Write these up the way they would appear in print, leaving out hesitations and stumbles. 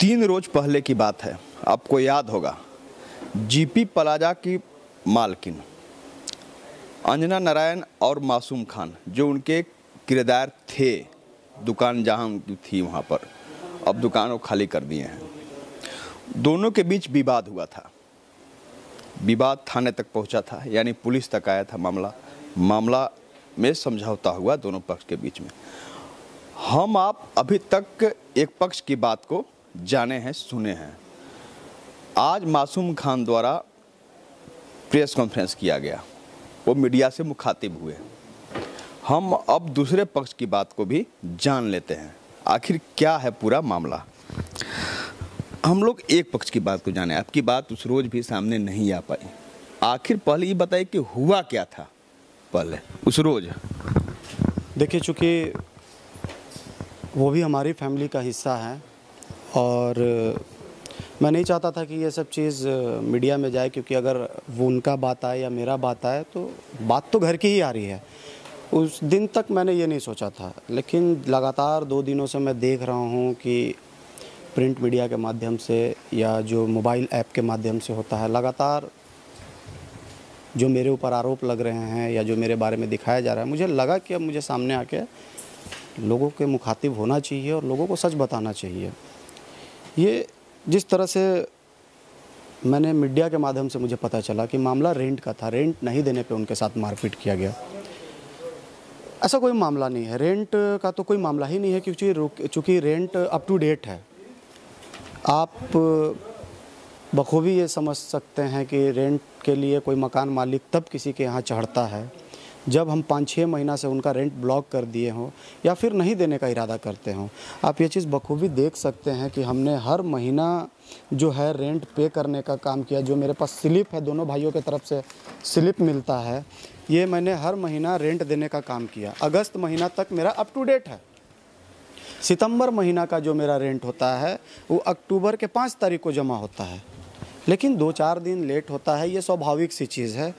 3 रोज पहले की बात है। आपको याद होगा, जीपी प्लाजा की मालकिन अंजना नारायण और मासूम खान, जो उनके किराएदार थे, दुकान जहां उनकी थी वहां पर, अब दुकान वो खाली कर दिए हैं। दोनों के बीच विवाद हुआ था। विवाद थाने तक पहुंचा था, यानी पुलिस तक आया था मामला में समझौता हुआ दोनों पक्ष के बीच में। हम आप अभी तक एक पक्ष की बात को जाने हैं, सुने हैं। आज मासूम खान द्वारा प्रेस कॉन्फ्रेंस किया गया, वो मीडिया से मुखातिब हुए। हम अब दूसरे पक्ष की बात को भी जान लेते हैं, आखिर क्या है पूरा मामला। हम लोग एक पक्ष की बात को जाने। आपकी बात उस रोज भी सामने नहीं आ पाई। आखिर पहले ये बताइए कि हुआ क्या था पहले उस रोज। देखिए, चूँकि वो भी हमारी फैमिली का हिस्सा है और मैं नहीं चाहता था कि ये सब चीज़ मीडिया में जाए, क्योंकि अगर वो उनका बात आए या मेरा बात आए तो बात तो घर की ही आ रही है। उस दिन तक मैंने ये नहीं सोचा था, लेकिन लगातार 2 दिनों से मैं देख रहा हूँ कि प्रिंट मीडिया के माध्यम से या जो मोबाइल ऐप के माध्यम से होता है, लगातार जो मेरे ऊपर आरोप लग रहे हैं या जो मेरे बारे में दिखाया जा रहा है, मुझे लगा कि अब मुझे सामने आके लोगों के मुखातिब होना चाहिए और लोगों को सच बताना चाहिए। ये जिस तरह से मैंने मीडिया के माध्यम से मुझे पता चला कि मामला रेंट का था, रेंट नहीं देने पे उनके साथ मारपीट किया गया। ऐसा कोई मामला नहीं है, रेंट का तो कोई मामला ही नहीं है, क्योंकि चूँकि रेंट अप टू डेट है। आप बखूबी ये समझ सकते हैं कि रेंट के लिए कोई मकान मालिक तब किसी के यहाँ चढ़ता है जब हम 5-6 महीना से उनका रेंट ब्लॉक कर दिए हों या फिर नहीं देने का इरादा करते हों। आप ये चीज़ बखूबी देख सकते हैं कि हमने हर महीना जो है रेंट पे करने का काम किया। जो मेरे पास स्लिप है, दोनों भाइयों की तरफ से स्लिप मिलता है, ये मैंने हर महीना रेंट देने का काम किया। अगस्त महीना तक मेरा अप टू डेट है। सितंबर महीना का जो मेरा रेंट होता है वो अक्टूबर के 5 तारीख को जमा होता है, लेकिन 2-4 दिन लेट होता है। ये स्वाभाविक सी चीज़ है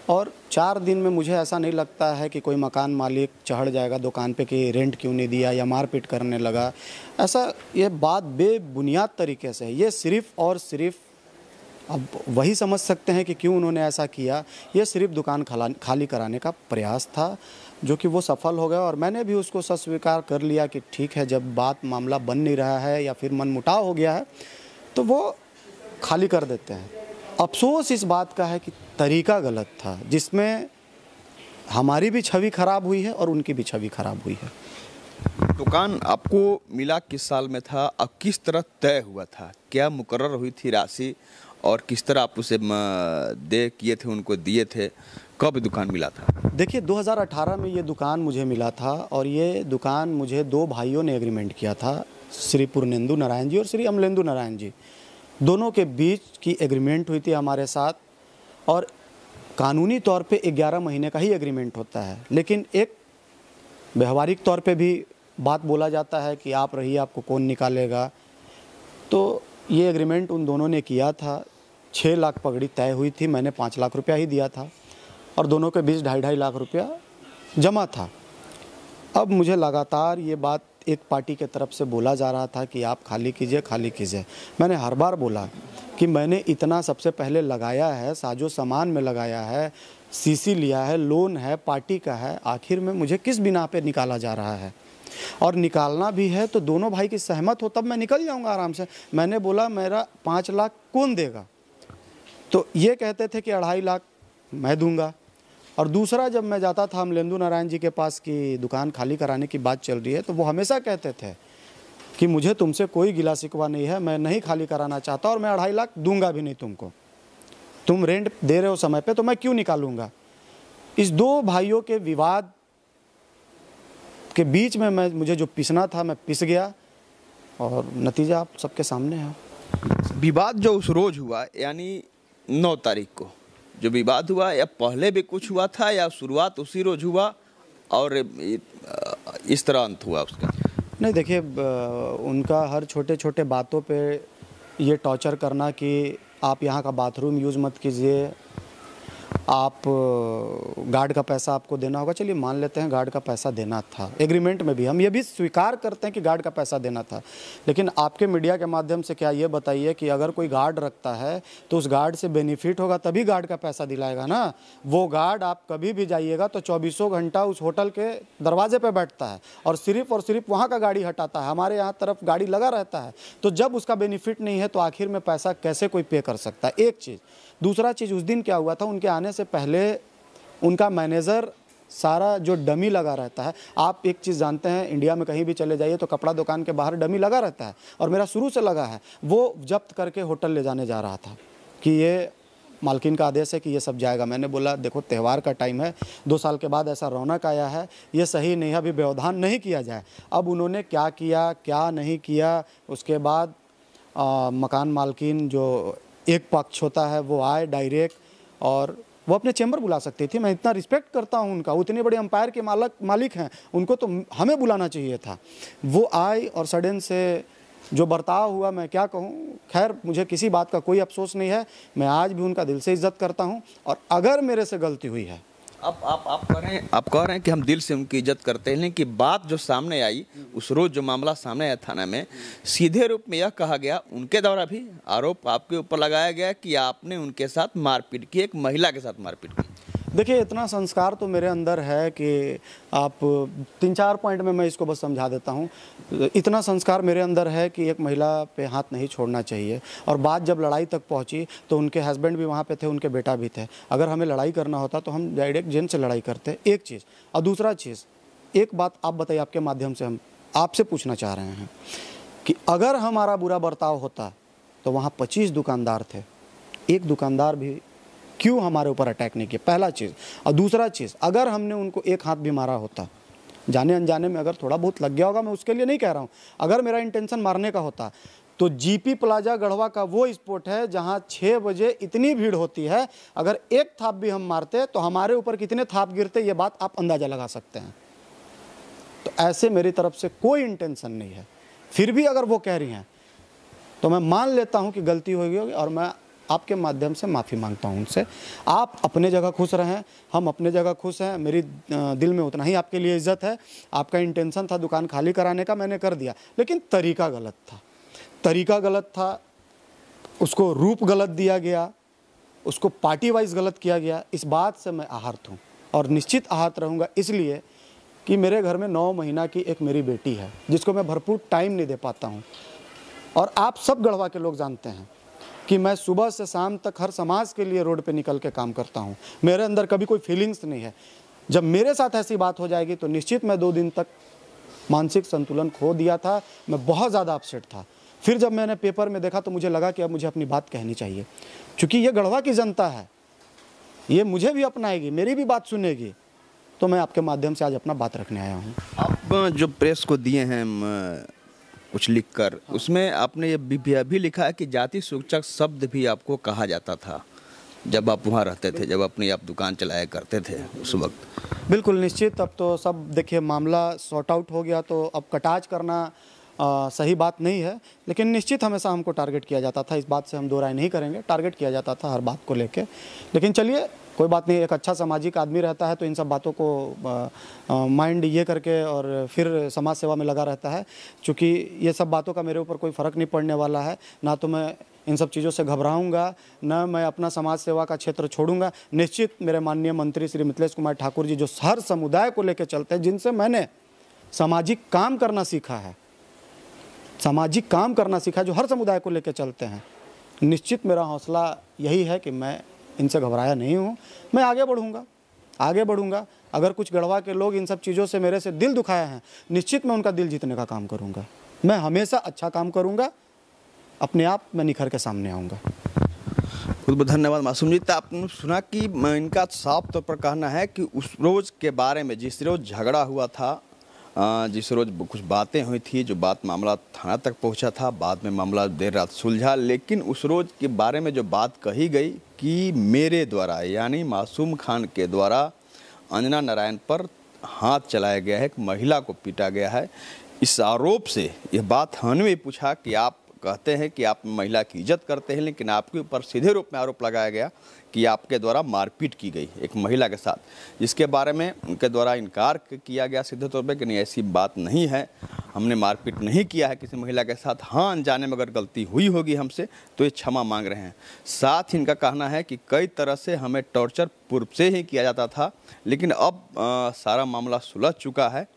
और 4 दिन में मुझे ऐसा नहीं लगता है कि कोई मकान मालिक चढ़ जाएगा दुकान पे कि रेंट क्यों नहीं दिया या मारपीट करने लगा। ऐसा ये बात बेबुनियाद तरीके से है। ये सिर्फ़ और सिर्फ अब वही समझ सकते हैं कि क्यों उन्होंने ऐसा किया। ये सिर्फ दुकान खाली कराने का प्रयास था, जो कि वो सफल हो गया और मैंने भी उसको स्वीकार कर लिया कि ठीक है, जब मामला बन नहीं रहा है या फिर मनमुटाव हो गया है तो वो खाली कर देते हैं। अफसोस इस बात का है कि तरीका गलत था, जिसमें हमारी भी छवि खराब हुई है और उनकी भी छवि खराब हुई है। दुकान आपको मिला किस साल में था और किस तरह तय हुआ था? क्या मुकर्रर हुई थी राशि और किस तरह आप उसे किए थे, उनको दिए थे? कब दुकान मिला था? देखिए, 2018 में ये दुकान मुझे मिला था और ये दुकान मुझे 2 भाइयों ने एग्रीमेंट किया था, श्री पूर्णेंदु नारायण जी और श्री अमलेंदु नारायण जी। दोनों के बीच की एग्रीमेंट हुई थी हमारे साथ और कानूनी तौर पे 11 महीने का ही एग्रीमेंट होता है, लेकिन एक व्यवहारिक तौर पे भी बात बोला जाता है कि आप रहिए, आपको कौन निकालेगा। तो ये एग्रीमेंट उन दोनों ने किया था। 6 लाख पगड़ी तय हुई थी, मैंने 5 लाख रुपया ही दिया था और दोनों के बीच 2.5 लाख रुपया जमा था। अब मुझे लगातार ये बात एक पार्टी के तरफ से बोला जा रहा था कि आप खाली कीजिए, खाली कीजिए। मैंने हर बार बोला कि मैंने इतना सबसे पहले लगाया है, साजो सामान में लगाया है, सीसी लिया है, लोन है, पार्टी का है, आखिर में मुझे किस बिना पे निकाला जा रहा है? और निकालना भी है तो दोनों भाई की सहमत हो तब मैं निकल जाऊंगा आराम से। मैंने बोला मेरा 5 लाख कौन देगा? तो ये कहते थे कि 2.5 लाख मैं दूंगा। और दूसरा, जब मैं जाता था अमलेंदु नारायण जी के पास कि दुकान खाली कराने की बात चल रही है, तो वो हमेशा कहते थे कि मुझे तुमसे कोई गिला शिकवा नहीं है, मैं नहीं खाली कराना चाहता और मैं 2.5 लाख दूंगा भी नहीं तुमको। तुम रेंट दे रहे हो समय पे तो मैं क्यों निकालूंगा? इस 2 भाइयों के विवाद के बीच में मुझे जो पिसना था मैं पिस गया और नतीजा आप सबके सामने है। विवाद जो उस रोज हुआ, यानी 9 तारीख को जो विवाद हुआ, या पहले भी कुछ हुआ था या शुरुआत उसी रोज हुआ और इस तरह अंत हुआ उसका? नहीं, देखिए, उनका हर छोटे छोटे बातों पे ये टॉर्चर करना कि आप यहाँ का बाथरूम यूज़ मत कीजिए, आप गार्ड का पैसा आपको देना होगा, चलिए मान लेते हैं गार्ड का पैसा देना था, एग्रीमेंट में भी हम ये भी स्वीकार करते हैं कि गार्ड का पैसा देना था। लेकिन आपके मीडिया के माध्यम से क्या ये बताइए कि अगर कोई गार्ड रखता है तो उस गार्ड से बेनिफिट होगा तभी गार्ड का पैसा दिलाएगा ना। वो गार्ड आप कभी भी जाइएगा तो 24 घंटा उस होटल के दरवाजे पर बैठता है और सिर्फ वहाँ का गाड़ी हटाता है, हमारे यहाँ तरफ गाड़ी लगा रहता है। तो जब उसका बेनिफिट नहीं है तो आखिर में पैसा कैसे कोई पे कर सकता है, एक चीज़। दूसरा चीज़, उस दिन क्या हुआ था, उनके आने से पहले उनका मैनेजर सारा जो डमी लगा रहता है, आप एक चीज़ जानते हैं, इंडिया में कहीं भी चले जाइए तो कपड़ा दुकान के बाहर डमी लगा रहता है, और मेरा शुरू से लगा है। वो जब्त करके होटल ले जाने जा रहा था कि ये मालकिन का आदेश है कि ये सब जाएगा। मैंने बोला देखो त्यौहार का टाइम है, 2 साल के बाद ऐसा रौनक आया है, ये सही नहीं है, अभी व्यवधान नहीं किया जाए। अब उन्होंने क्या किया क्या नहीं किया, उसके बाद मकान मालकिन जो एक पक्ष होता है वो आए डायरेक्ट, और वो अपने चैम्बर बुला सकती थी। मैं इतना रिस्पेक्ट करता हूँ उनका, उतने बड़े अंपायर के मालिक हैं, उनको तो हमें बुलाना चाहिए था। वो आए और सडन से जो बर्ताव हुआ, मैं क्या कहूँ। खैर, मुझे किसी बात का कोई अफसोस नहीं है, मैं आज भी उनका दिल से इज्जत करता हूँ, और अगर मेरे से गलती हुई है, आप कह रहे हैं कि हम दिल से उनकी इज्जत करते हैं, लेकिन बात जो सामने आई उस रोज जो मामला सामने आया थाना में, सीधे रूप में यह कहा गया, उनके द्वारा भी आरोप आपके ऊपर लगाया गया कि आपने उनके साथ मारपीट की, एक महिला के साथ मारपीट की। देखिए, इतना संस्कार तो मेरे अंदर है कि आप 3-4 पॉइंट में मैं इसको बस समझा देता हूँ। इतना संस्कार मेरे अंदर है कि एक महिला पे हाथ नहीं छोड़ना चाहिए। और बात जब लड़ाई तक पहुँची तो उनके हस्बैंड भी वहाँ पे थे, उनके बेटा भी थे। अगर हमें लड़ाई करना होता तो हम डायरेक्ट जेल से लड़ाई करते, एक चीज़। और दूसरा चीज़, एक बात आप बताइए, आपके माध्यम से हम आपसे पूछना चाह रहे हैं कि अगर हमारा बुरा बर्ताव होता तो वहाँ 25 दुकानदार थे, एक दुकानदार भी क्यों हमारे ऊपर अटैक नहीं किया, पहला चीज़। और दूसरा चीज़, अगर हमने उनको एक हाथ भी मारा होता, जाने अनजाने में अगर थोड़ा बहुत लग गया होगा, मैं उसके लिए नहीं कह रहा हूँ, अगर मेरा इंटेंशन मारने का होता, तो जीपी प्लाजा गढ़वा का वो स्पॉट है जहाँ 6 बजे इतनी भीड़ होती है, अगर एक थाप भी हम मारते तो हमारे ऊपर कितने थाप गिरते, ये बात आप अंदाज़ा लगा सकते हैं। तो ऐसे मेरी तरफ से कोई इंटेंशन नहीं है। फिर भी अगर वो कह रही हैं तो मैं मान लेता हूँ कि गलती हुई होगी, और मैं आपके माध्यम से माफ़ी मांगता हूं उनसे। आप अपने जगह खुश रहें, हम अपने जगह खुश हैं। मेरी दिल में उतना ही आपके लिए इज्जत है। आपका इंटेंशन था दुकान खाली कराने का, मैंने कर दिया, लेकिन तरीका गलत था, तरीका गलत था, उसको रूप गलत दिया गया, उसको पार्टी वाइज गलत किया गया। इस बात से मैं आहत हूँ, और निश्चित आहत रहूँगा, इसलिए कि मेरे घर में 9 महीना की एक मेरी बेटी है जिसको मैं भरपूर टाइम नहीं दे पाता हूँ। और आप सब गढ़वा के लोग जानते हैं कि मैं सुबह से शाम तक हर समाज के लिए रोड पे निकल के काम करता हूँ। मेरे अंदर कभी कोई फीलिंग्स नहीं है। जब मेरे साथ ऐसी बात हो जाएगी तो निश्चित मैं 2 दिन तक मानसिक संतुलन खो दिया था, मैं बहुत ज़्यादा अपसेट था। फिर जब मैंने पेपर में देखा तो मुझे लगा कि अब मुझे अपनी बात कहनी चाहिए, क्योंकि ये गढ़वा की जनता है, ये मुझे भी अपनाएगी, मेरी भी बात सुनेगी। तो मैं आपके माध्यम से आज अपना बात रखने आया हूँ। आप जो प्रेस को दिए हैं कुछ लिखकर, उसमें आपने ये भी लिखा है कि जाति सूचक शब्द भी आपको कहा जाता था जब आप वहाँ रहते थे, जब अपनी आप दुकान चलाया करते थे उस वक्त। बिल्कुल निश्चित। अब तो सब देखिए मामला सॉर्ट आउट हो गया, तो अब कटाच करना सही बात नहीं है, लेकिन निश्चित हमेशा हमको टारगेट किया जाता था, इस बात से हम दो राय नहीं करेंगे। टारगेट किया जाता था हर बात को लेके, लेकिन चलिए कोई बात नहीं। एक अच्छा सामाजिक आदमी रहता है तो इन सब बातों को माइंड ये करके और फिर समाज सेवा में लगा रहता है। चूँकि ये सब बातों का मेरे ऊपर कोई फ़र्क नहीं पड़ने वाला है, ना तो मैं इन सब चीज़ों से घबराऊंगा, न मैं अपना समाज सेवा का क्षेत्र छोड़ूंगा। निश्चित मेरे माननीय मंत्री श्री मिथिलेश कुमार ठाकुर जी जो हर समुदाय को लेकर चलते हैं, जिनसे मैंने सामाजिक काम करना सीखा है, सामाजिक काम करना सीखा, जो हर समुदाय को लेकर चलते हैं, निश्चित मेरा हौसला यही है कि मैं इनसे घबराया नहीं हूँ। मैं आगे बढ़ूँगा, आगे बढ़ूँगा। अगर कुछ गढ़वा के लोग इन सब चीज़ों से मेरे से दिल दुखाए हैं, निश्चित मैं उनका दिल जीतने का काम करूँगा। मैं हमेशा अच्छा काम करूँगा, अपने आप मैं निखर के सामने आऊँगा। बहुत बहुत धन्यवाद मासूम जी। तो आपने सुना कि इनका साफ तौर पर कहना है कि उस रोज़ के बारे में, जिस रोज़ झगड़ा हुआ था, जिस रोज़ कुछ बातें हुई थी, जो बात मामला थाना तक पहुंचा था, बाद में मामला देर रात सुलझा, लेकिन उस रोज़ के बारे में जो बात कही गई कि मेरे द्वारा यानी मासूम खान के द्वारा अंजना नारायण पर हाथ चलाया गया है, एक महिला को पीटा गया है, इस आरोप से यह बात हमने भी पूछा कि आप कहते हैं कि आप महिला की इज्जत करते हैं, लेकिन आपके ऊपर सीधे रूप में आरोप लगाया गया कि आपके द्वारा मारपीट की गई एक महिला के साथ, जिसके बारे में उनके द्वारा इनकार किया गया सीधे तौर पे कि नहीं, ऐसी बात नहीं है, हमने मारपीट नहीं किया है किसी महिला के साथ। हाँ, अनजाने में अगर गलती हुई होगी हमसे तो ये क्षमा मांग रहे हैं। साथ ही इनका कहना है कि कई तरह से हमें टॉर्चर पूर्व से ही किया जाता था, लेकिन अब सारा मामला सुलझ चुका है।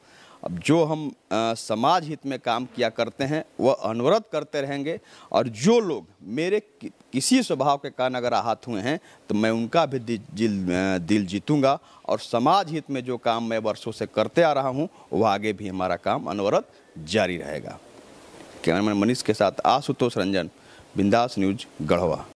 अब जो हम समाज हित में काम किया करते हैं वह अनवरत करते रहेंगे, और जो लोग मेरे किसी स्वभाव के कारण अगर आहत हुए हैं तो मैं उनका भी दिल जीतूंगा, और समाज हित में जो काम मैं वर्षों से करते आ रहा हूं वह आगे भी हमारा काम अनवरत जारी रहेगा। कैमरामैन मनीष के साथ आशुतोष रंजन, बिंदास न्यूज, गढ़वा।